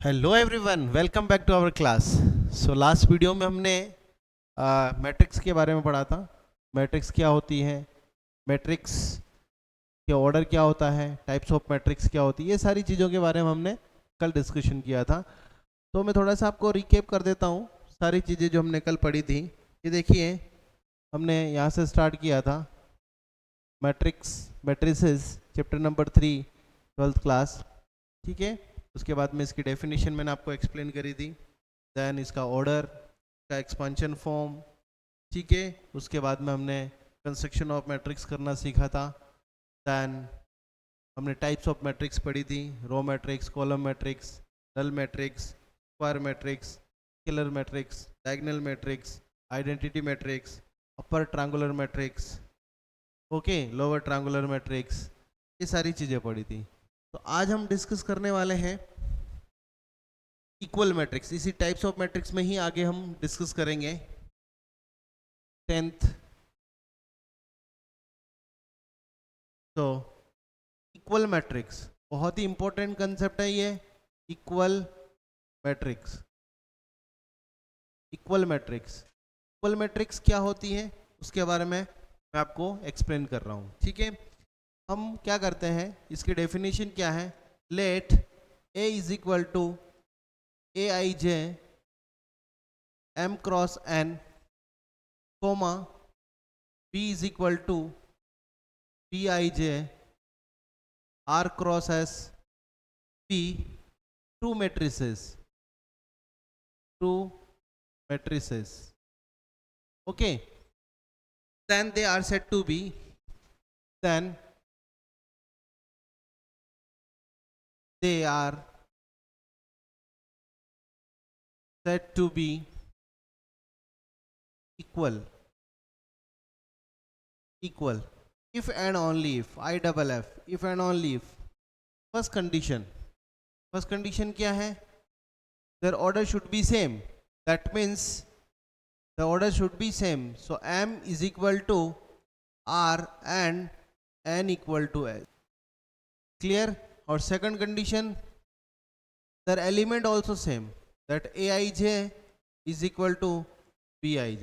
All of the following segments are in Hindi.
Hello everyone, welcome back to our class. So last video में हमने मैट्रिक्स के बारे में पढ़ा था। मैट्रिक्स क्या होती है, मैट्रिक्स के ऑर्डर क्या होता है, टाइप्स ऑफ मैट्रिक्स क्या होती है, ये सारी चीज़ों के बारे में हमने कल डिस्कशन किया था। तो मैं थोड़ा सा आपको रिकेप कर देता हूँ सारी चीज़ें जो हमने कल पढ़ी थी। ये देखिए, हमने यहाँ से स्टार्ट किया था matrices chapter number 3 twelfth class, ठीक है। उसके बाद में इसकी डेफिनेशन मैंने आपको एक्सप्लेन करी थी, देन इसका ऑर्डर का एक्सपांशन फॉर्म, ठीक है। उसके बाद में हमने कंस्ट्रक्शन ऑफ मैट्रिक्स करना सीखा था। देन हमने टाइप्स ऑफ मैट्रिक्स पढ़ी थी, row matrix, column matrix, null matrix, square matrix, scalar matrix, diagonal matrix, identity matrix, upper triangular matrix, okay, lower triangular matrix, ये सारी चीज़ें पढ़ी थी। तो आज हम डिस्कस करने वाले हैं इक्वल मैट्रिक्स। इसी टाइप्स ऑफ मैट्रिक्स में ही आगे हम डिस्कस करेंगे 10th। तो इक्वल मैट्रिक्स बहुत ही इंपॉर्टेंट कंसेप्ट है ये। Equal matrix, equal matrix, equal matrix क्या होती है उसके बारे में मैं आपको एक्सप्लेन कर रहा हूँ, ठीक है। हम क्या करते हैं, इसकी डेफिनेशन क्या है, let A is equal to A I J M cross N comma B is equal to B I J R cross S P, two matrices, two matrices, okay, then they are said to be, then they are said to be equal, equal if and only if, I double F, if and only if, first condition, first condition क्या है, their order should be same, that means the order should be same, so M is equal to R and N equal to S, clear. और second condition, their element also same, that Aij is equal to Bij।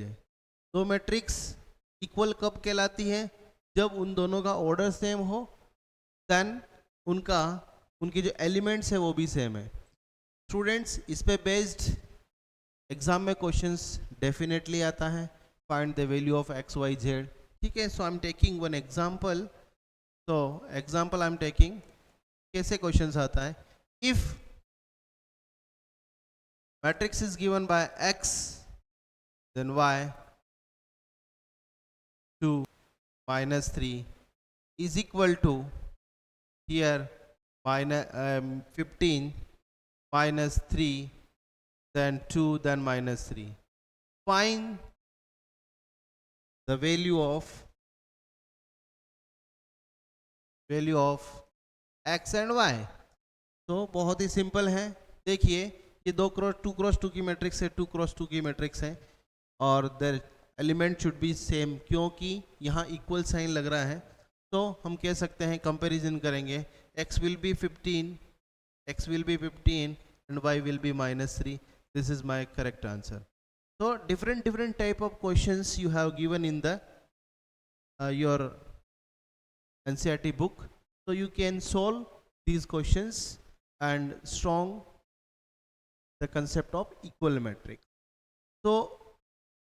तो मैट्रिक्स इक्वल कब कहलाती है, जब उन दोनों का ऑर्डर सेम हो, देन उनका उनके जो एलिमेंट्स है वो भी सेम है। स्टूडेंट्स, इस पे बेस्ड एग्जाम में क्वेश्चंस डेफिनेटली आता है, find the value of x y z, ठीक है। So I am taking one example. तो एग्जांपल आई एम टेकिंग, कैसे क्वेश्चंस आता है, if matrix is given by x then y 2 minus 3 is equal to here minus 15 minus 3 then 2 then minus 3, find the value of x and y। तो बहुत ही सिंपल है, देखिए ये 2x2 की मैट्रिक्स है, 2x2 की मैट्रिक्स है, और their element should be same, क्योंकि यहाँ इक्वल साइन लग रहा है। तो हम कह सकते हैं, कंपैरिजन करेंगे, x will be 15 and y will be -3। This is my correct answer. तो different type of questions you have given in the your NCERT book, so you can solve these questions and strong the concept of equal matrix। तो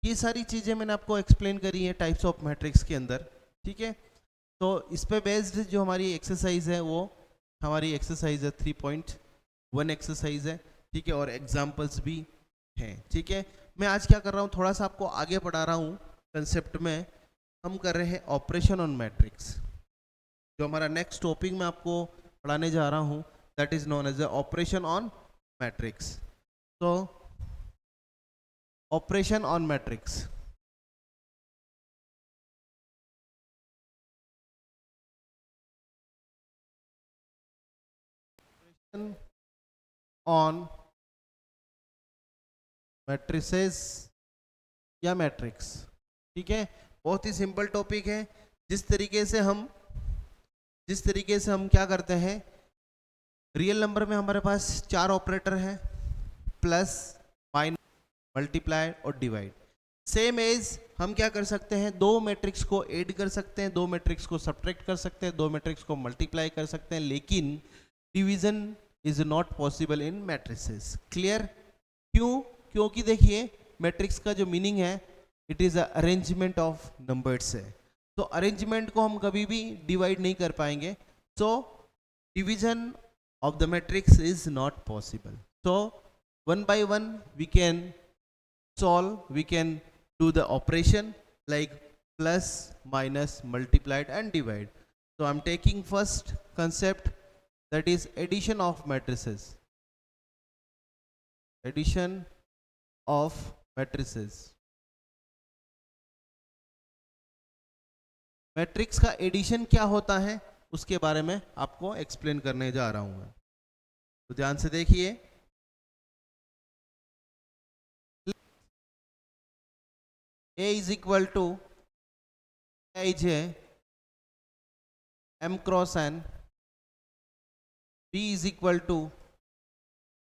ये सारी चीज़ें मैंने आपको एक्सप्लेन करी है टाइप्स ऑफ मैट्रिक्स के अंदर, ठीक है। तो इस पे बेस्ड जो हमारी एक्सरसाइज है वो हमारी एक्सरसाइज है 3.1 एक्सरसाइज है, ठीक है, और एग्जाम्पल्स भी हैं, ठीक है। मैं आज क्या कर रहा हूँ, थोड़ा सा आपको आगे पढ़ा रहा हूँ कंसेप्ट में। हम कर रहे हैं ऑपरेशन ऑन मैट्रिक्स, जो हमारा नेक्स्ट टॉपिक में आपको पढ़ाने जा रहा हूँ, that is known as operation on matrix. तो operation on matrix, on matrices या मैट्रिक्स, ठीक है। बहुत ही सिंपल टॉपिक है। जिस तरीके से हम क्या करते हैं, रियल नंबर में हमारे पास 4 ऑपरेटर हैं, प्लस, माइनस, मल्टीप्लाई और डिवाइड। सेम एज हम क्या कर सकते हैं, दो मैट्रिक्स को ऐड कर सकते हैं, दो मैट्रिक्स को सब्ट्रैक्ट कर सकते हैं, दो मैट्रिक्स को मल्टीप्लाई कर सकते हैं, लेकिन division is not possible in matrices. Clear? क्यों? क्योंकि देखिए मैट्रिक्स का जो मीनिंग है it is arrangement of numbers है, तो अरेंजमेंट को हम कभी भी डिवाइड नहीं कर पाएंगे, so division of the matrix is not possible. So one by one we can solve, we can do the operation like plus, minus, multiplied and divide. So I'm taking first concept, that is addition of matrices. Addition of matrices. Matrix का एडिशन क्या होता है उसके बारे में आपको एक्सप्लेन करने जा रहा हूं मैं, तो ध्यान से देखिए। A is equal to Ij M cross N, B is equal to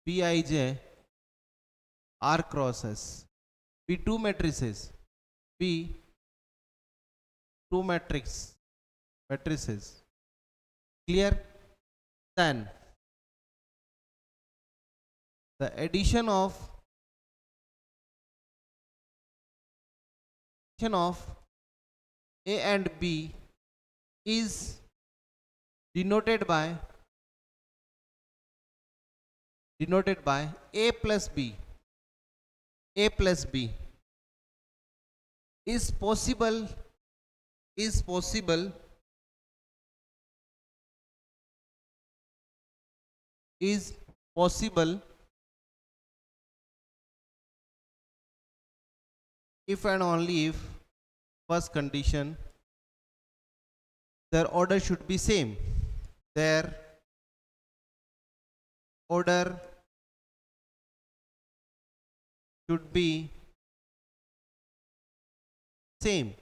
Bij R cross S. B two matrices, B two matrices. Clear? Then the addition of A and B is denoted by A plus B. A plus B is possible if and only if, first condition, their order should be same. Their order should be same.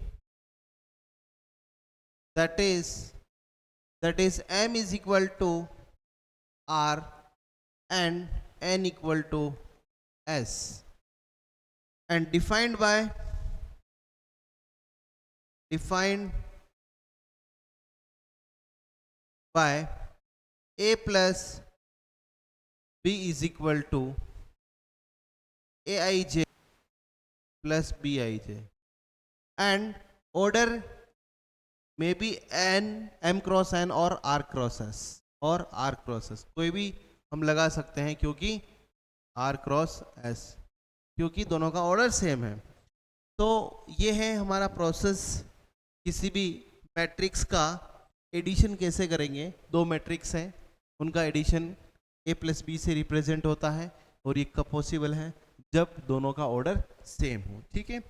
That is M is equal to R and N equal to S, and defined by A plus B is equal to Aij plus Bij, and order may be N, M cross N और R cross S, कोई भी हम लगा सकते हैं क्योंकि R cross S, क्योंकि दोनों का ऑर्डर सेम है। तो ये है हमारा प्रोसेस, किसी भी मैट्रिक्स का एडिशन कैसे करेंगे। दो मैट्रिक्स हैं, उनका एडिशन A प्लस बी से रिप्रेजेंट होता है, और ये कब पॉसिबल है, जब दोनों का ऑर्डर सेम हो। ठीक है,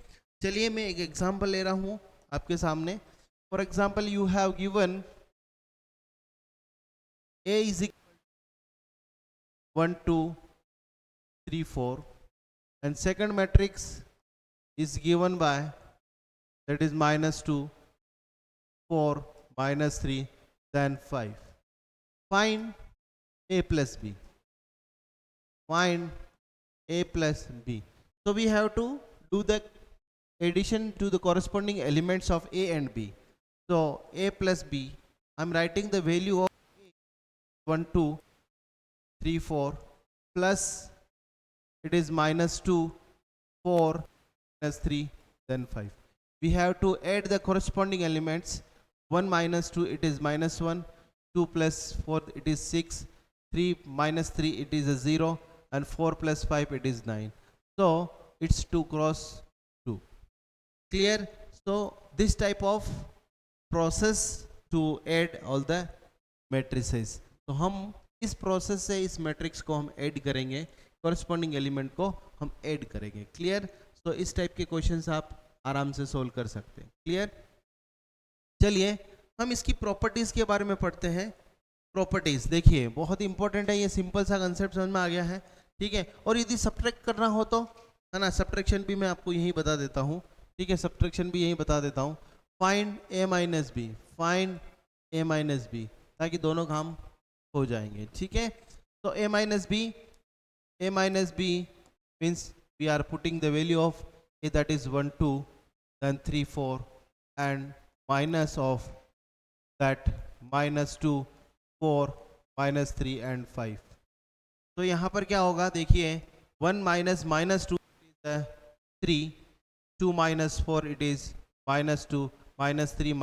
चलिए मैं एक एग्जांपल ले रहा हूँ आपके सामने। For example you have given A is equal to 1 2 3 4, and second matrix is given by, that is -2 4 -3 then 5. Find A plus B. Find A plus B. So we have to do the addition to the corresponding elements of A and B. So A plus B, I'm writing the value of 1 2 3 4 plus it is -2 4 -3 then 5. We have to add the corresponding elements. 1 minus 2 it is -1, 2 plus 4 it is 6, 3 minus 3 it is a 0, and 4 plus 5 it is 9. So it's 2 cross 2. Clear? So this type of process to add all the matrices. तो हम इस प्रोसेस से इस मैट्रिक्स को हम ऐड करेंगे, कॉरस्पॉन्डिंग एलिमेंट को हम ऐड करेंगे। क्लियर? तो इस टाइप के क्वेश्चंस आप आराम से सोल्व कर सकते हैं। क्लियर? चलिए हम इसकी प्रॉपर्टीज के बारे में पढ़ते हैं। प्रॉपर्टीज देखिए बहुत इंपॉर्टेंट है, ये सिंपल सा कंसेप्ट समझ में आ गया है। ठीक है, और यदि सब्ट्रैक्ट करना हो तो है ना, सब्ट्रैक्शन भी मैं आपको यही बता देता हूँ। ठीक है, सब्ट्रैक्शन भी यही बता देता हूँ। Find A minus B, find A minus B, ताकि दोनों काम हो जाएंगे, ठीक है। तो a minus b means we are putting the value of a that is 1 2 then 3 4 and minus of that -2 4 -3 and 5। तो यहाँ पर क्या होगा देखिए, 1 minus -2 3, 2 minus 4 it is -2, -3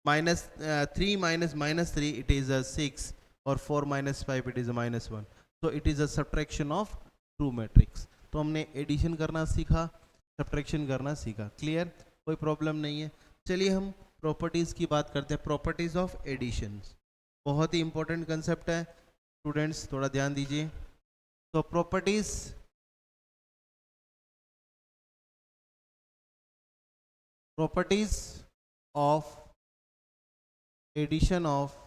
-3 -3 it is a 6 और 4 -5 इट इज a -1। तो it is a subtraction of true matrix. तो हमने एडिशन करना सीखा, सब्ट्रैक्शन करना सीखा, क्लियर, कोई प्रॉब्लम नहीं है। चलिए हम प्रॉपर्टीज की बात करते हैं, प्रॉपर्टीज ऑफ एडिशन। बहुत ही इंपॉर्टेंट कंसेप्ट है स्टूडेंट्स, थोड़ा ध्यान दीजिए। तो प्रॉपर्टीज ऑफ एडिशन ऑफ,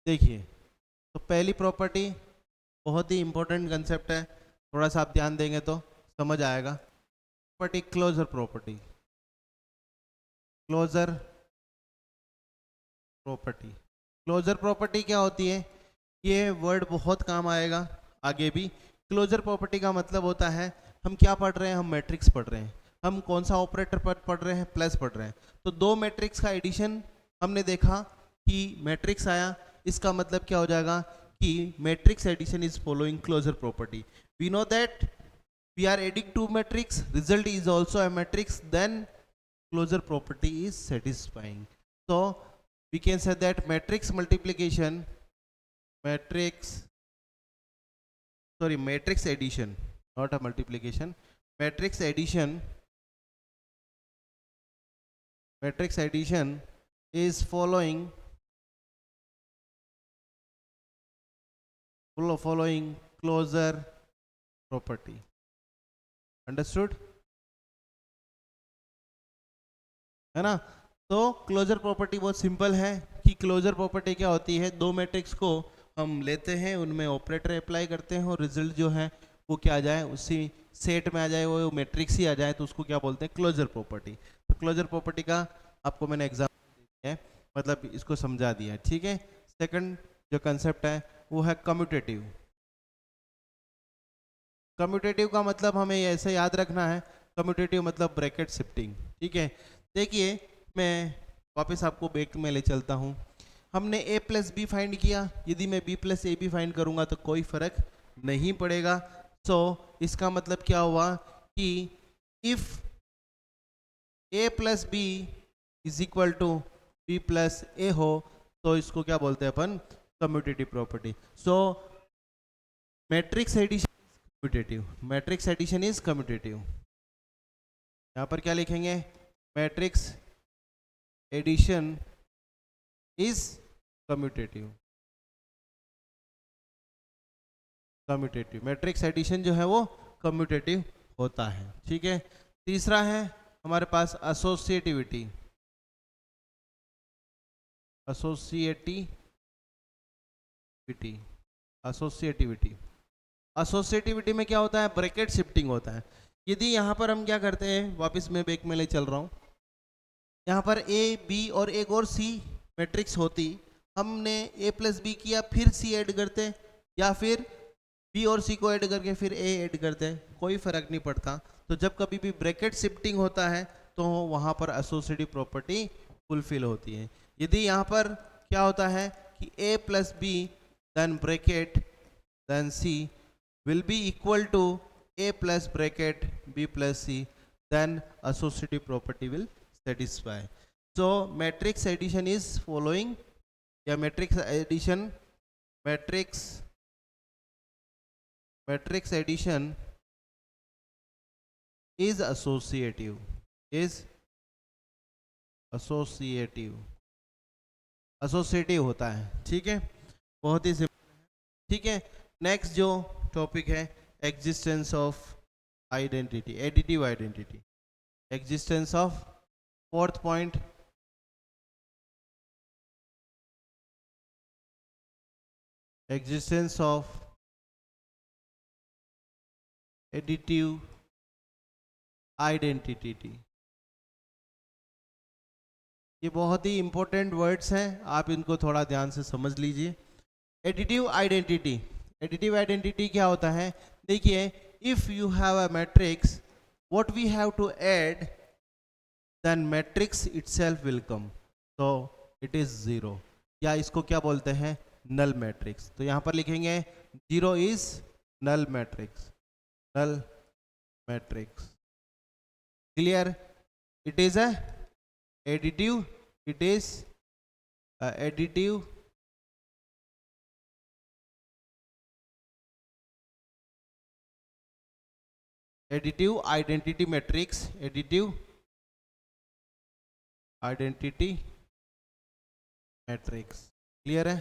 देखिए तो पहली प्रॉपर्टी बहुत ही इंपॉर्टेंट कंसेप्ट है, थोड़ा सा आप ध्यान देंगे तो समझ आएगा। Property closure property. Closure property क्या होती है, ये वर्ड बहुत काम आएगा आगे भी। क्लोजर प्रॉपर्टी का मतलब होता है, हम क्या पढ़ रहे हैं, हम मैट्रिक्स पढ़ रहे हैं, हम कौन सा ऑपरेटर पर पढ़ रहे हैं, प्लस पढ़ रहे हैं। तो दो मैट्रिक्स का एडिशन हमने देखा कि मैट्रिक्स आया, इसका मतलब क्या हो जाएगा कि matrix addition is following closure property. We know that we are adding two matrix, result is also a matrix, then closure property is satisfying। so we can say that matrix addition, not a multiplication, matrix addition is following closure property। Understood है ना। तो क्लोजर प्रॉपर्टी बहुत सिंपल है कि क्लोजर प्रॉपर्टी क्या होती है, दो मैट्रिक्स को हम लेते हैं, उनमें ऑपरेटर अप्लाई करते हैं और रिजल्ट जो है वो क्या आ जाए, उसी सेट में आ जाए, वो मैट्रिक्स ही आ जाए, तो उसको क्या बोलते हैं, क्लोजर प्रॉपर्टी। तो क्लोजर प्रॉपर्टी का आपको मैंने एग्जाम्पल दिया है, मतलब इसको समझा दिया है, ठीक है। सेकंड जो कंसेप्ट है वो है कम्यूटेटिव। कम्यूटेटिव का मतलब हमें ऐसे याद रखना है, कम्यूटेटिव मतलब ब्रैकेट शिफ्टिंग, ठीक है। देखिए मैं वापस आपको बैक में ले चलता हूँ। हमने a प्लस बी फाइंड किया, यदि मैं b plus A B find करूँगा तो कोई फर्क नहीं पड़ेगा। सो इसका मतलब क्या हुआ कि if a plus B is equal to b plus A हो तो इसको क्या बोलते हैं अपन, commutative property. So matrix addition matrix addition is commutative. यहां पर क्या लिखेंगे, matrix addition is commutative. Matrix addition जो है वो कम्यूटेटिव होता है, ठीक है। तीसरा है हमारे पास एसोसिएटिविटी। एसोसिएटिविटी में क्या होता है, ब्रैकेट शिफ्टिंग होता है। यदि यहाँ पर हम क्या करते हैं, वापस मैं बैक में ले चल रहा हूँ, यहाँ पर ए बी और एक और सी मैट्रिक्स होती, हमने ए प्लस बी किया फिर सी ऐड करते, या फिर बी और सी को ऐड करके फिर ए ऐड करते, कोई फर्क नहीं पड़ता। तो जब कभी भी ब्रैकेट शिफ्टिंग होता है तो वहाँ पर एसोसिएटिव प्रॉपर्टी फुलफिल होती है। यदि यहाँ पर क्या होता है कि A plus B then bracket then C will be equal to a plus bracket b plus c, then associative property will satisfy। so matrix addition is following, या matrix addition is associative, associative होता है, ठीक है, बहुत ही सिंपल, ठीक है। नेक्स्ट जो टॉपिक है, existence of identity, additive identity, existence of, fourth point, existence of additive identity. ये बहुत ही इंपॉर्टेंट वर्ड्स हैं, आप इनको थोड़ा ध्यान से समझ लीजिए। एडिटिव आइडेंटिटी, एडिटिव आइडेंटिटी क्या होता है? देखिए, if you have a matrix, what we have to add, then matrix itself will come, तो इट इज जीरो, या इसको क्या बोलते हैं? Null matrix. तो यहाँ पर लिखेंगे zero is null matrix, null matrix. Clear? It is a additive, it is additive identity matrix, additive identity matrix। Clear है?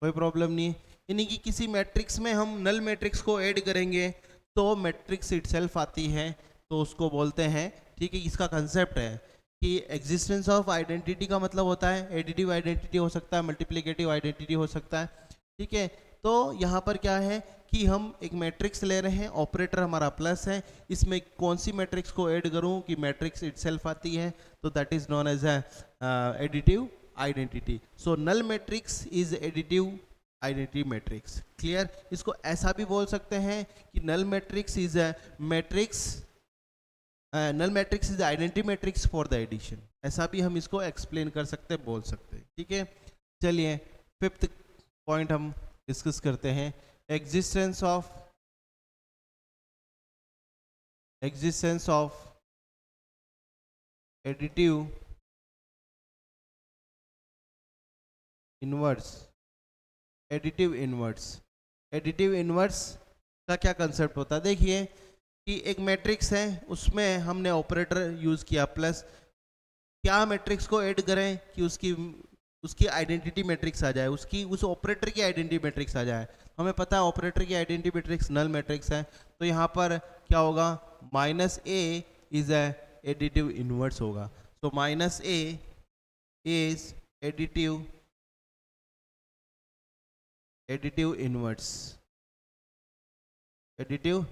कोई प्रॉब्लम नहीं है। यानी कि किसी मैट्रिक्स में हम नल मैट्रिक्स को ऐड करेंगे तो मैट्रिक्स इटसेल्फ आती है, तो उसको बोलते हैं, ठीक है। इसका कंसेप्ट है कि एग्जिस्टेंस ऑफ आइडेंटिटी का मतलब होता है एडिटिव आइडेंटिटी हो सकता है, मल्टीप्लिकेटिव आइडेंटिटी हो सकता है, ठीक है। तो यहाँ पर क्या है कि हम एक मैट्रिक्स ले रहे हैं, ऑपरेटर हमारा प्लस है, इसमें कौन सी मैट्रिक्स को ऐड करूँ कि मैट्रिक्स इटसेल्फ आती है, तो that is known as additive identity. So null matrix is additive identity matrix. Clear? इसको ऐसा भी बोल सकते हैं कि null matrix is a matrix, null matrix is identity matrix for the addition, ऐसा भी हम इसको एक्सप्लेन कर सकते हैं, बोल सकते हैं, ठीक है। चलिए, फिफ्थ पॉइंट हम डिस्कस करते हैं, existence of additive inverse. Additive inverse, additive inverse का क्या कंसेप्ट होता है? देखिए कि एक मैट्रिक्स है, उसमें हमने ऑपरेटर यूज किया प्लस, क्या मैट्रिक्स को ऐड करें कि उसकी आइडेंटिटी मैट्रिक्स आ जाए, उस ऑपरेटर की आइडेंटिटी मैट्रिक्स आ जाए। हमें पता है ऑपरेटर की आइडेंटिटी मैट्रिक्स नल मैट्रिक्स है, तो यहाँ पर क्या होगा? Minus A is a additive inverse होगा। तो minus A is additive inverse, additive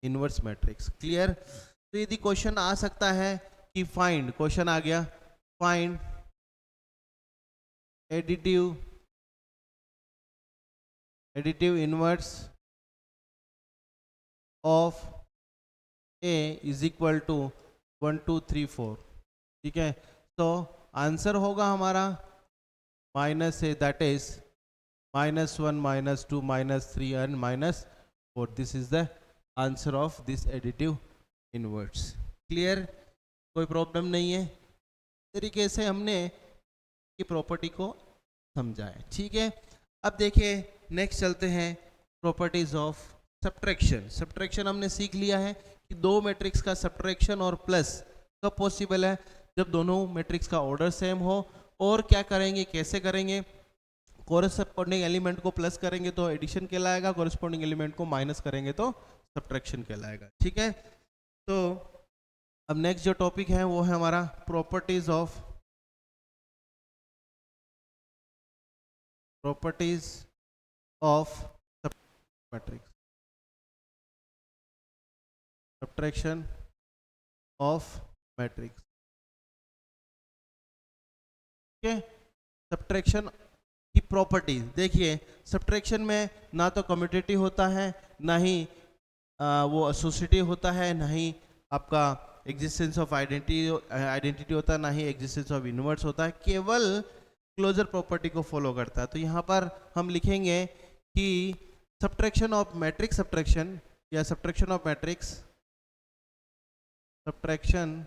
inverse matrix. Clear? तो यदि क्वेश्चन आ सकता है कि फाइंड, क्वेश्चन आ गया, find additive inverse of A is equal to 1 2 3 4, ठीक है। तो आंसर होगा हमारा minus A, that is -1 -2 -3 and -4। This is the answer of this additive inverse. Clear? कोई प्रॉब्लम नहीं है। तरीके से हमने की प्रॉपर्टी को समझा है, ठीक है। अब देखिए, नेक्स्ट चलते हैं प्रॉपर्टीज ऑफ सब्ट्रैक्शन। सब्ट्रैक्शन हमने सीख लिया है कि दो मैट्रिक्स का सब्ट्रैक्शन और प्लस कब पॉसिबल है? जब दोनों मैट्रिक्स का ऑर्डर सेम हो। और क्या करेंगे, कैसे करेंगे? कोरस्पॉन्डिंग एलिमेंट को प्लस करेंगे तो एडिशन कहलाएगा, कोरस्पॉन्डिंग एलिमेंट को माइनस करेंगे तो सब्ट्रैक्शन कहलाएगा, ठीक है। तो अब नेक्स्ट जो टॉपिक है वो है हमारा properties of matrix, subtraction of matrix, ठीक है। सब्ट्रैक्शन की प्रॉपर्टीज देखिए, सब्ट्रैक्शन में ना तो कम्यूटेटिव होता है, ना ही वो एसोसिएटिव होता है, ना ही आपका एग्जिस्टेंस ऑफ आइडेंटिटी होता है, ना ही एग्जिस्टेंस ऑफ इनवर्स होता है, केवल क्लोजर प्रॉपर्टी को फॉलो करता है। तो यहाँ पर हम लिखेंगे कि सब्ट्रैक्शन ऑफ मैट्रिक्स सब्ट्रैक्शन या subtraction of matrix, subtraction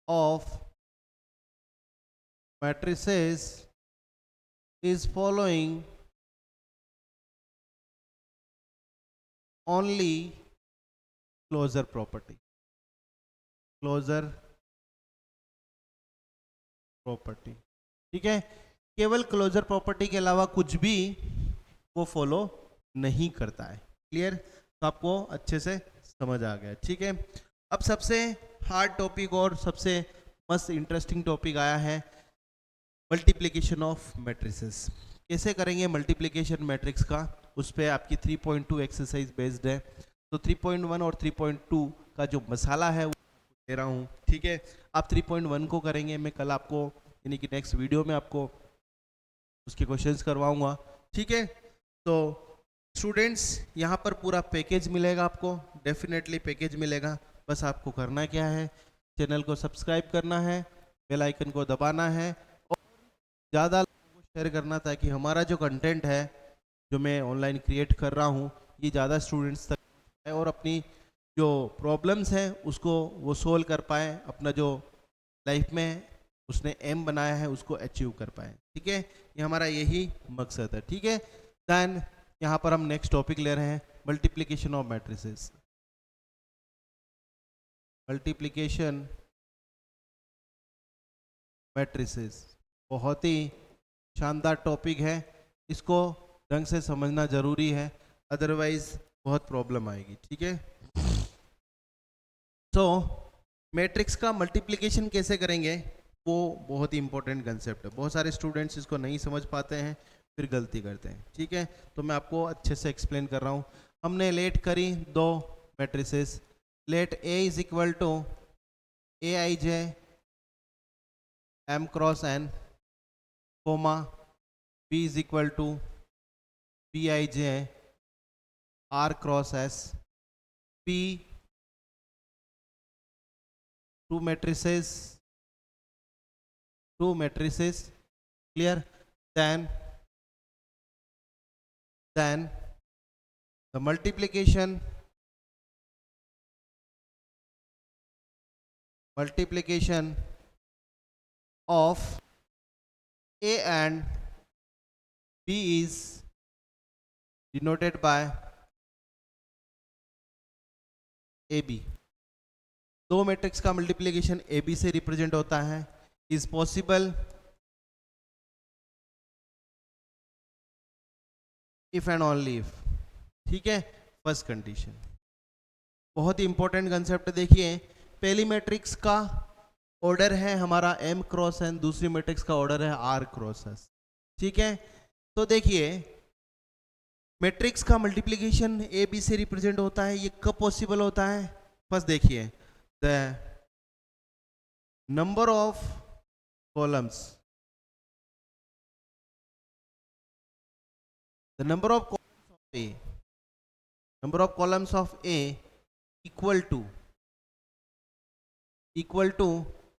of matrices is following only closure property, closure property, ठीक है। केवल क्लोजर प्रॉपर्टी के अलावा कुछ भी वो फॉलो नहीं करता है। क्लियर? तो आपको अच्छे से समझ आ गया, ठीक है। अब सबसे हार्ड टॉपिक और सबसे मस्त इंटरेस्टिंग टॉपिक आया है, मल्टीप्लिकेशन ऑफ मैट्रिसेस। कैसे करेंगे मल्टीप्लिकेशन मैट्रिक्स का? उस पर आपकी 3.2 एक्सरसाइज बेस्ड है। तो 3.1 और 3.2 का जो मसाला है ले रहा हूँ, ठीक है। आप 3.1 को करेंगे, मैं कल आपको यानी कि नेक्स्ट वीडियो में आपको उसके क्वेश्चंस करवाऊंगा, ठीक है। तो स्टूडेंट्स यहाँ पर पूरा पैकेज मिलेगा आपको, डेफिनेटली पैकेज मिलेगा। बस आपको करना क्या है, चैनल को सब्सक्राइब करना है, बेल आइकन को दबाना है और ज़्यादा लोगों को शेयर करना, ताकि हमारा जो कंटेंट है जो मैं ऑनलाइन क्रिएट कर रहा हूँ ये ज़्यादा स्टूडेंट्स तक है और अपनी जो प्रॉब्लम्स हैं उसको वो सोल्व कर पाए, अपना जो लाइफ में उसने एम बनाया है उसको अचीव कर पाए, ठीक है। ये हमारा यही मकसद है, ठीक है। देन यहाँ पर हम नेक्स्ट टॉपिक ले रहे हैं, multiplication of matrices. Multiplication matrices बहुत ही शानदार टॉपिक है, इसको ढंग से समझना जरूरी है, अदरवाइज बहुत प्रॉब्लम आएगी, ठीक है। तो मैट्रिक्स का मल्टीप्लिकेशन कैसे करेंगे वो बहुत ही इंपॉर्टेंट कंसेप्ट है, बहुत सारे स्टूडेंट्स इसको नहीं समझ पाते हैं फिर गलती करते हैं, ठीक है। तो मैं आपको अच्छे से एक्सप्लेन कर रहा हूँ। हमने लेट करी दो matrices, let A is equal to A I J M cross N, comma B is equal to B I J R cross S, P two matrices clear, then the multiplication of A and B is denoted by AB। दो मैट्रिक्स का मल्टीप्लिकेशन ए बी से रिप्रेजेंट होता है, is possible if and only if, ठीक है। फर्स्ट कंडीशन बहुत ही इंपॉर्टेंट कंसेप्ट, देखिए पहली मैट्रिक्स का ऑर्डर है हमारा एम क्रॉस एन, दूसरी मैट्रिक्स का ऑर्डर है आर क्रॉस एस, ठीक है। तो देखिए मैट्रिक्स का मल्टीप्लिकेशन ए बी से रिप्रेजेंट होता है, ये कब पॉसिबल होता है? फर्स्ट देखिए the number of columns, the number of columns of A, number of columns of A equal to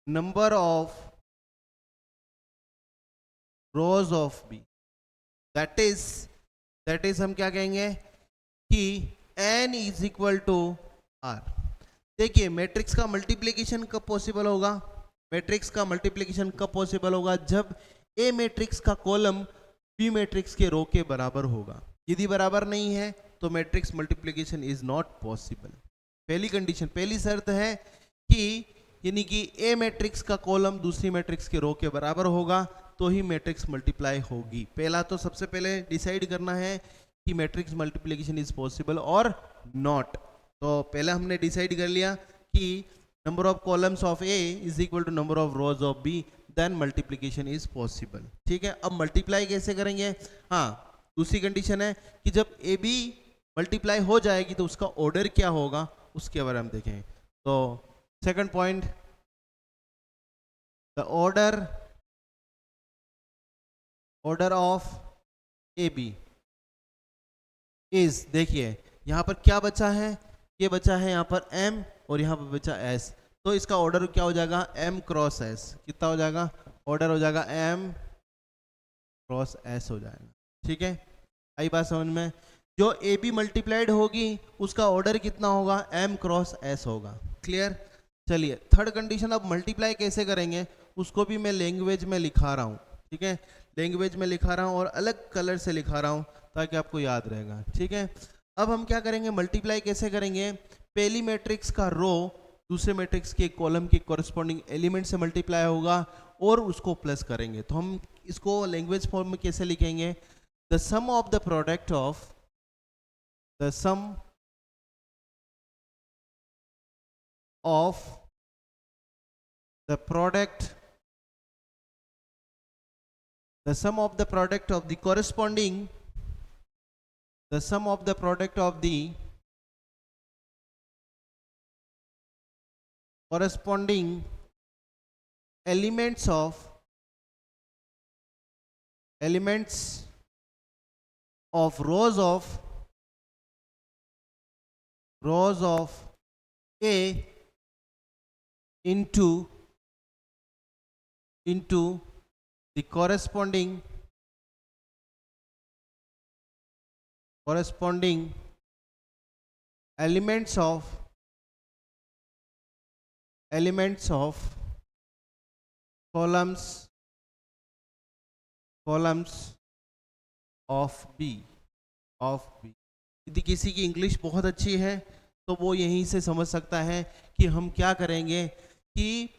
number of rows of B, that is हम क्या कहेंगे कि n is equal to R। देखिए मैट्रिक्स का मल्टीप्लिकेशन कब पॉसिबल होगा? मैट्रिक्स का मल्टीप्लिकेशन कब पॉसिबल होगा? जब ए मैट्रिक्स का कॉलम बी मैट्रिक्स के रो के बराबर होगा, यदि बराबर नहीं है तो matrix multiplication is not possible. पहली कंडीशन, पहली शर्त है कि यानी कि ए मैट्रिक्स का कॉलम दूसरी मैट्रिक्स के रो के बराबर होगा तो ही मैट्रिक्स मल्टीप्लाई होगी। पहला तो सबसे पहले डिसाइड करना है कि मैट्रिक्स मल्टीप्लिकेशन इज पॉसिबल और नॉट। तो पहले हमने डिसाइड कर लिया कि number of columns of A is equal to number of rows of B, then multiplication is possible, ठीक है। अब मल्टीप्लाई कैसे करेंगे? हाँ, दूसरी कंडीशन है कि जब ए बी मल्टीप्लाई हो जाएगी तो उसका ऑर्डर क्या होगा उसके बारे में हम देखें। तो second point, the order of A B is, देखिए यहां पर क्या बचा है, ये बचा है यहाँ पर m और यहाँ पर बचा s, तो इसका ऑर्डर क्या हो जाएगा? m cross s। कितना हो जाएगा? ऑर्डर हो जाएगा m क्रॉस s हो जाएगा, ठीक है। आई बात समझ में? जो ए बी मल्टीप्लाइड होगी उसका ऑर्डर कितना होगा? m क्रॉस s होगा, क्लियर। चलिए थर्ड कंडीशन, अब मल्टीप्लाई कैसे करेंगे उसको भी मैं लैंग्वेज में लिखा रहा हूँ, ठीक है। लैंग्वेज में लिखा रहा हूँ और अलग कलर से लिखा रहा हूँ ताकि आपको याद रहेगा, ठीक है। अब हम क्या करेंगे, मल्टीप्लाई कैसे करेंगे? पहली मैट्रिक्स का रो दूसरे मैट्रिक्स के कॉलम के कॉरस्पॉन्डिंग एलिमेंट से मल्टीप्लाई होगा और उसको प्लस करेंगे। तो हम इसको लैंग्वेज फॉर्म में कैसे लिखेंगे? The sum of the product of the sum of the product of the corresponding, the sum of the product of the corresponding elements of rows of A into the corresponding elements of columns of B यदि किसी की इंग्लिश बहुत अच्छी है तो वो यहीं से समझ सकता है कि हम क्या करेंगे कि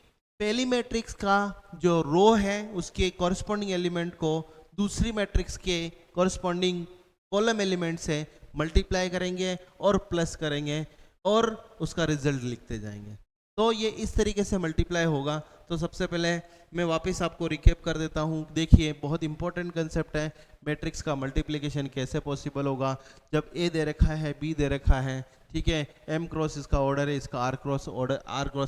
पहली मैट्रिक्स का जो रो है उसके कॉरस्पॉन्डिंग एलिमेंट को दूसरी मैट्रिक्स के कॉरस्पॉन्डिंग कॉलम एलिमेंट से मल्टीप्लाई करेंगे और प्लस करेंगे और उसका रिजल्ट लिखते जाएंगे। तो ये इस तरीके से मल्टीप्लाई होगा। तो सबसे पहले मैं वापस आपको रिकैप कर देता हूँ। देखिए, बहुत इंपॉर्टेंट कंसेप्ट है, मैट्रिक्स का मल्टीप्लिकेशन कैसे पॉसिबल होगा जब ए दे रखा है, बी दे रखा है, ठीक है, एम क्रॉस इसका ऑर्डर है, इसका आर क्रॉस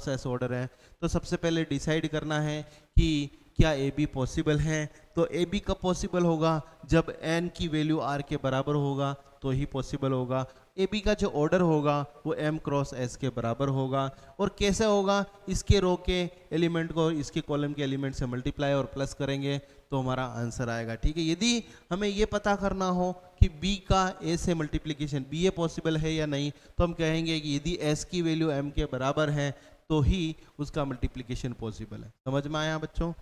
एस ऑर्डर है। तो सबसे पहले डिसाइड करना है कि क्या ए बी पॉसिबल है। तो ए बी कब पॉसिबल होगा? जब एन की वैल्यू आर के बराबर होगा तो ही पॉसिबल होगा। ए बी का जो ऑर्डर होगा वो एम क्रॉस एस के बराबर होगा। और कैसे होगा? इसके रो के एलिमेंट को इसके कॉलम के एलिमेंट से मल्टीप्लाई और प्लस करेंगे तो हमारा आंसर आएगा, ठीक है। यदि हमें ये पता करना हो कि बी का ए से मल्टीप्लिकेशन बी ए पॉसिबल है या नहीं, तो हम कहेंगे कि यदि एस की वैल्यू एम के बराबर है तो ही उसका मल्टीप्लिकेशन पॉसिबल है। समझ में आया बच्चों?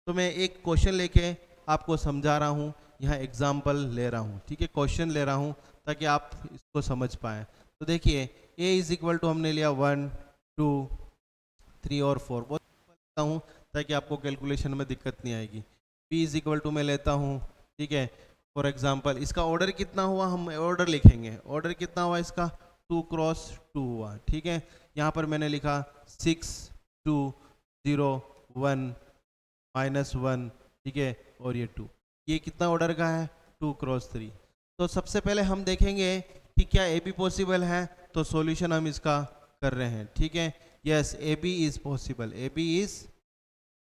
तो मैं एक क्वेश्चन लेके आपको समझा रहा हूँ, यहाँ एग्जाम्पल ले रहा हूँ, ठीक है, क्वेश्चन ले रहा हूँ ताकि आप इसको समझ पाएँ। तो देखिए, a इज इक्वल टू हमने लिया 1 2 3 और 4, बहुत लेता हूँ ताकि आपको कैलकुलेशन में दिक्कत नहीं आएगी। b इज इक्वल टू मैं लेता हूँ, ठीक है, फॉर एग्जाम्पल इसका ऑर्डर कितना हुआ हम ऑर्डर लिखेंगे। ऑर्डर कितना हुआ इसका? 2 क्रॉस 2 हुआ, ठीक है। यहाँ पर मैंने लिखा 6 2 0 1 -1, ठीक है, और ये 2, ये कितना ऑर्डर का है? 2 क्रॉस 3। तो सबसे पहले हम देखेंगे कि क्या ए बी पॉसिबल है। तो सॉल्यूशन हम इसका कर रहे हैं, ठीक है। Yes, A B is possible, A B is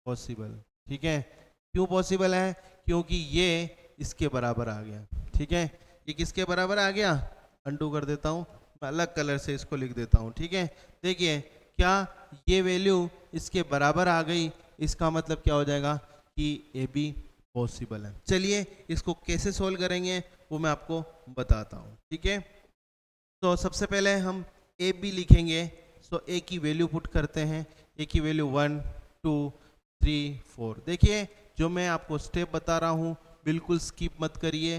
possible, ठीक है। क्यों पॉसिबल है? क्योंकि ये इसके बराबर आ गया, ठीक है। ये किसके बराबर आ गया? अनडू कर देता हूँ, मैं अलग कलर से इसको लिख देता हूँ, ठीक है। देखिए, क्या ये वैल्यू इसके बराबर आ गई, इसका मतलब क्या हो जाएगा कि ए बी पॉसिबल है। चलिए इसको कैसे सोल्व करेंगे वो मैं आपको बताता हूँ, ठीक है। तो सबसे पहले हम ए बी लिखेंगे। तो ए की वैल्यू पुट करते हैं। ए की वैल्यू 1 2 3 4। देखिए, जो मैं आपको स्टेप बता रहा हूँ बिल्कुल स्किप मत करिए,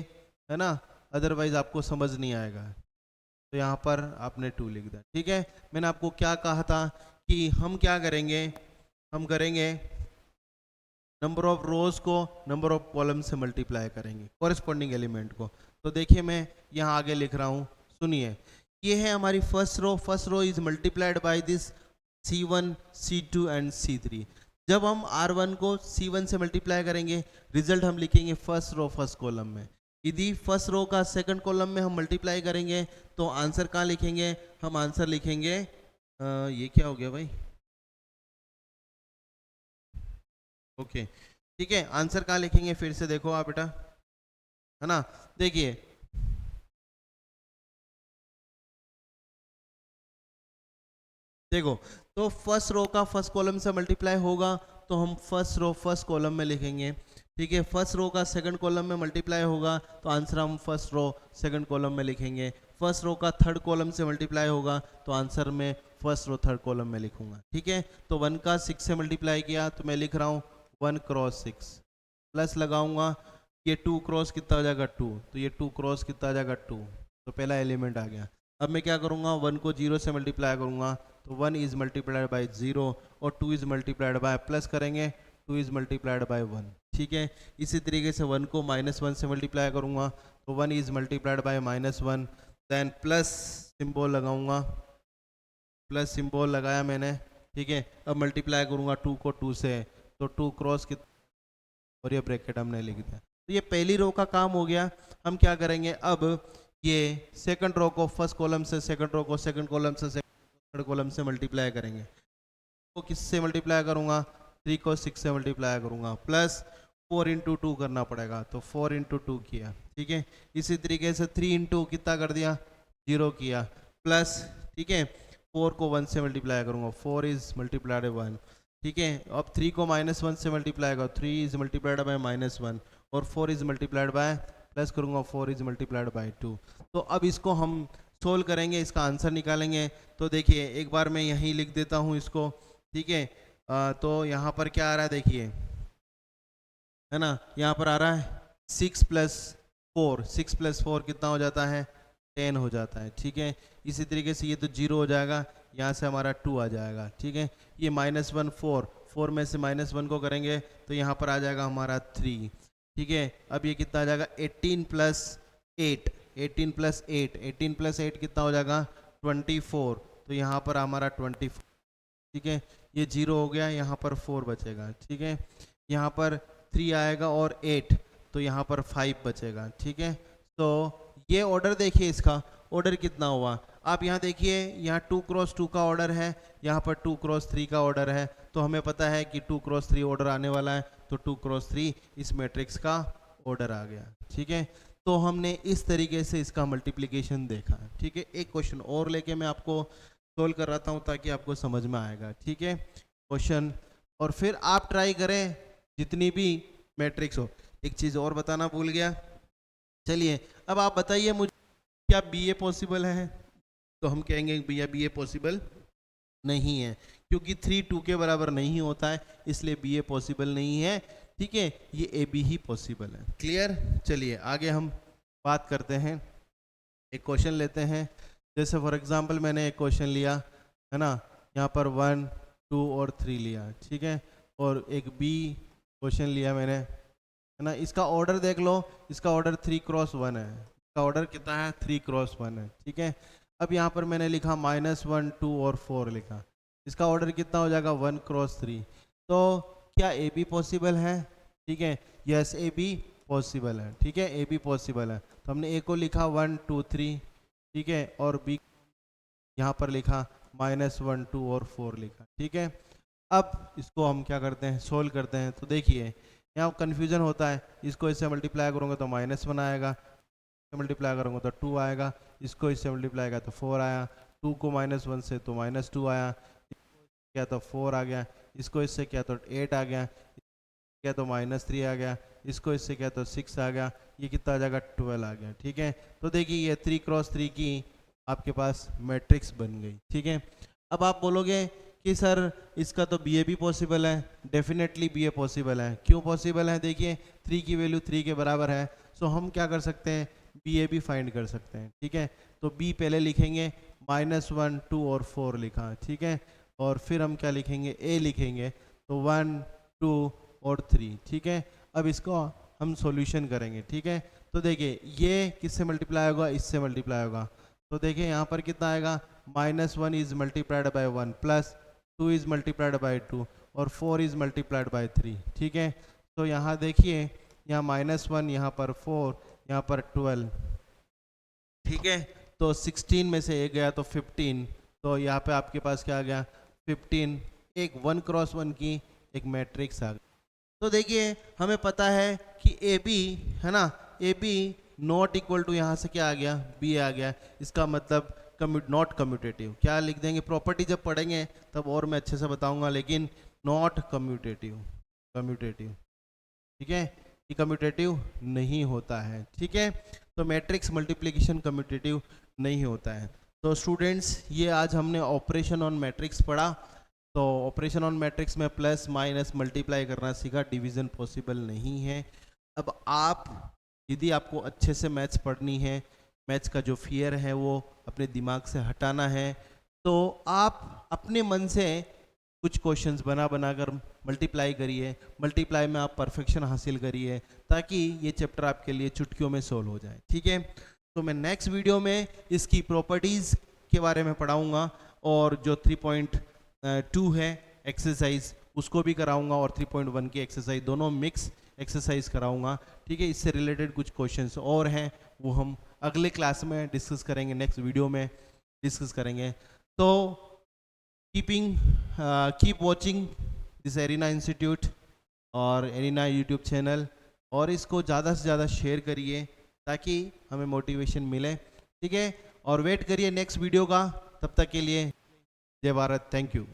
है ना, अदरवाइज आपको समझ नहीं आएगा। तो यहाँ पर आपने 2 लिख दिया, ठीक है। मैंने आपको क्या कहा था कि हम क्या करेंगे, हम करेंगे नंबर ऑफ रोज को नंबर ऑफ कॉलम से मल्टीप्लाई करेंगे, कॉरेस्पॉन्डिंग एलिमेंट को। तो देखिए, मैं यहाँ आगे लिख रहा हूँ, सुनिए। ये है हमारी first row. First row is multiplied by this C1 C2 and C3। जब हम R1 को C1 से मल्टीप्लाई करेंगे, रिजल्ट हम लिखेंगे फर्स्ट रो फर्स्ट कॉलम में। यदि फर्स्ट रो का सेकंड कॉलम में हम मल्टीप्लाई करेंगे तो आंसर कहाँ लिखेंगे? हम आंसर लिखेंगे ये क्या हो गया भाई? ओके, ठीक है, आंसर कहाँ लिखेंगे? फिर से देखो आप बेटा, है ना। देखिए, देखो, तो फर्स्ट रो का फर्स्ट कॉलम से मल्टीप्लाई होगा तो हम फर्स्ट रो फर्स्ट कॉलम में लिखेंगे, ठीक है। फर्स्ट रो का सेकंड कॉलम में मल्टीप्लाई होगा तो आंसर हम फर्स्ट रो सेकंड कॉलम में लिखेंगे। फर्स्ट रो का थर्ड कॉलम से मल्टीप्लाई होगा तो आंसर में फर्स्ट रो थर्ड कॉलम में लिखूंगा, ठीक है। तो 1 का 6 से मल्टीप्लाई किया तो मैं लिख रहा हूँ 1 क्रॉस 6, प्लस लगाऊंगा, ये 2 क्रॉस कितना हो जाएगा? 2, तो ये 2 क्रॉस कितना आ जाएगा? 2। तो पहला एलिमेंट आ गया। अब मैं क्या करूँगा? 1 को 0 से मल्टीप्लाई करूँगा तो 1 इज मल्टीप्लाइड बाय 0 और 2 इज मल्टीप्लाइड बाय, प्लस करेंगे 2 इज मल्टीप्लाइड बाय 1, ठीक है। इसी तरीके से 1 को -1 से मल्टीप्लाई करूँगा तो 1 is multiplied by -1, then plus symbol लगाऊंगा, प्लस सिंबल लगाया मैंने, ठीक है। अब मल्टीप्लाई करूँगा 2 को 2 से तो 2 क्रॉस कितना, और ये ब्रैकेट हमने लिख दिया। तो ये पहली रो का काम हो गया। हम क्या करेंगे? अब ये सेकंड रो को फर्स्ट कॉलम से, सेकंड रो को सेकंड कॉलम से, थर्ड कॉलम से मल्टीप्लाई करेंगे। को किससे मल्टीप्लाई करूँगा, 3 को 6 से मल्टीप्लाई करूँगा, प्लस 4 इंटू 2 करना पड़ेगा, तो 4 इंटू 2 किया, ठीक है। इसी तरीके से 3 इंटू कितना कर दिया, 0 किया, प्लस, ठीक है, 4 को 1 से मल्टीप्लाई करूँगा, 4 इज मल्टीप्लाइड बाय 1, ठीक है। अब 3 को -1 से मल्टीप्लाई करो, 3 इज मल्टीप्लाइड बाय -1, और 4 इज मल्टीप्लाइड बाय, प्लस करूँगा 4 इज मल्टीप्लाइड बाय 2। तो अब इसको हम सोल्व करेंगे, इसका आंसर निकालेंगे। तो देखिए एक बार मैं यहीं लिख देता हूँ इसको, ठीक है। तो यहाँ पर क्या आ रहा है देखिए, है ना, यहाँ पर आ रहा है 6 प्लस 4, 6 प्लस 4 कितना हो जाता है, 10 हो जाता है, ठीक है। इसी तरीके से ये तो 0 हो जाएगा, यहाँ से हमारा 2 आ जाएगा, ठीक है। ये -1 4 में से -1 को करेंगे तो यहाँ पर आ जाएगा हमारा 3, ठीक है। अब ये कितना आ जाएगा, 18 प्लस 8, 18 प्लस 8, 18 प्लस 8 कितना हो जाएगा, 24, तो यहाँ पर हमारा 24, ठीक है। ये 0 हो गया, यहाँ पर 4 बचेगा, ठीक है। यहाँ पर 3 आएगा और 8, तो यहाँ पर 5 बचेगा, ठीक है। तो ये ऑर्डर देखिए, इसका ऑर्डर कितना हुआ, आप यहाँ देखिए, यहाँ 2 क्रॉस 2 का ऑर्डर है, यहाँ पर 2 क्रॉस 3 का ऑर्डर है, तो हमें पता है कि 2 क्रॉस 3 ऑर्डर आने वाला है, तो 2 क्रॉस 3 इस मैट्रिक्स का ऑर्डर आ गया, ठीक है। तो हमने इस तरीके से इसका मल्टीप्लिकेशन देखा, ठीक है। एक क्वेश्चन और लेके मैं आपको सोल्व कराता हूँ ताकि आपको समझ में आएगा, ठीक है, क्वेश्चन। और फिर आप ट्राई करें जितनी भी मैट्रिक्स हो। एक चीज़ और बताना भूल गया, चलिए अब आप बताइए मुझे, क्या BA पॉसिबल है, तो हम कहेंगे भैया BA पॉसिबल नहीं है, क्योंकि 3 2 के बराबर नहीं होता है, इसलिए BA पॉसिबल नहीं है, ठीक है। ये AB ही पॉसिबल है, क्लियर। चलिए आगे हम बात करते हैं, एक क्वेश्चन लेते हैं। जैसे फॉर एग्जांपल मैंने एक क्वेश्चन लिया, है ना, यहाँ पर 1 2 और 3 लिया, ठीक है, और एक B क्वेश्चन लिया मैंने, है ना। इसका ऑर्डर देख लो, इसका ऑर्डर 3 क्रॉस 1 है, इसका ऑर्डर कितना है, 3 क्रॉस 1 है, ठीक है। अब यहाँ पर मैंने लिखा -1 2 और 4 लिखा, इसका ऑर्डर कितना हो जाएगा, 1 क्रॉस 3। तो क्या AB पॉसिबल है, ठीक है, यस AB पॉसिबल है, ठीक है, AB पॉसिबल है। तो हमने A को लिखा 1 2 3, ठीक है, और B यहाँ पर लिखा -1 2 और 4 लिखा, ठीक है। अब इसको हम क्या करते हैं, सोल्व करते हैं। तो देखिए यहाँ कन्फ्यूजन होता है, इसको इससे मल्टीप्लाई करूँगा तो -1 आएगा, मल्टीप्लाई करूँगा तो 2 आएगा, इसको इससे मल्टीप्लाई किया तो 4 आया, 2 को -1 से तो -2 आया, किया तो 4 आ गया, इसको इससे किया तो 8 आ गया, किया तो -3 आ गया, इसको इससे किया तो 6 आ गया, ये कितना आ जाएगा, 12 आ गया, ठीक है। तो देखिए ये 3 क्रॉस 3 की आपके पास मैट्रिक्स बन गई, ठीक है। अब आप बोलोगे कि सर इसका तो BA भी पॉसिबल है, डेफिनेटली BA पॉसिबल है, क्यों पॉसिबल है, देखिए 3 की वैल्यू 3 के बराबर है, सो हम क्या कर सकते हैं, BA भी फाइंड कर सकते हैं, ठीक है। तो B पहले लिखेंगे, -1 2 और 4 लिखा, ठीक है, और फिर हम क्या लिखेंगे, A लिखेंगे, तो 1 2 और 3, ठीक है। अब इसको हम सॉल्यूशन करेंगे, ठीक है। तो देखिए ये किससे मल्टीप्लाई होगा, इससे मल्टीप्लाई होगा, तो देखिए यहाँ पर कितना आएगा, -1 is multiplied by 1 plus 2 is multiplied bye 2 और 4 इज मल्टीप्लाइड बाय 3, ठीक है। तो यहाँ देखिए, यहाँ -1, यहाँ पर 4, यहाँ पर 12, ठीक है। तो 16 में से एक गया तो 15, तो यहाँ पे आपके पास क्या आ गया, 15, एक 1 क्रॉस 1 की एक मैट्रिक्स आ गई। तो देखिए हमें पता है कि AB, है ना, AB नॉट इक्वल टू, यहाँ से क्या आ गया, B आ गया, इसका मतलब नॉट कम्यूटेटिव। क्या लिख देंगे, प्रॉपर्टी जब पढ़ेंगे तब और मैं अच्छे से बताऊंगा, लेकिन नॉट कम्यूटेटिव, कम्यूटेटिव, ठीक है, ये कम्यूटेटिव नहीं होता है, ठीक है। तो मैट्रिक्स मल्टीप्लिकेशन कम्यूटेटिव नहीं होता है। तो स्टूडेंट्स ये आज हमने ऑपरेशन ऑन मैट्रिक्स पढ़ा। तो ऑपरेशन ऑन मैट्रिक्स में प्लस माइनस मल्टीप्लाई करना सीखा, डिवीजन पॉसिबल नहीं है। अब आप यदि आपको अच्छे से मैथ्स पढ़नी है, मैथ्स का जो फियर है वो अपने दिमाग से हटाना है, तो आप अपने मन से कुछ क्वेश्चंस बना बनाकर मल्टीप्लाई करिए, मल्टीप्लाई में आप परफेक्शन हासिल करिए, ताकि ये चैप्टर आपके लिए चुटकियों में सोल्व हो जाए, ठीक है। तो मैं नेक्स्ट वीडियो में इसकी प्रॉपर्टीज़ के बारे में पढ़ाऊँगा, और जो 3.2 है एक्सरसाइज उसको भी कराऊंगा, और 3.1 की एक्सरसाइज, दोनों मिक्स एक्सरसाइज कराऊंगा, ठीक है। इससे रिलेटेड कुछ क्वेश्चंस और हैं वो हम अगले क्लास में डिस्कस करेंगे, नेक्स्ट वीडियो में डिस्कस करेंगे। तो keep watching this arena institute और एरिना यूट्यूब चैनल, और इसको ज़्यादा से ज़्यादा शेयर करिए ताकि हमें मोटिवेशन मिले, ठीक है। और वेट करिए नेक्स्ट वीडियो का, तब तक के लिए जय भारत, थैंक यू।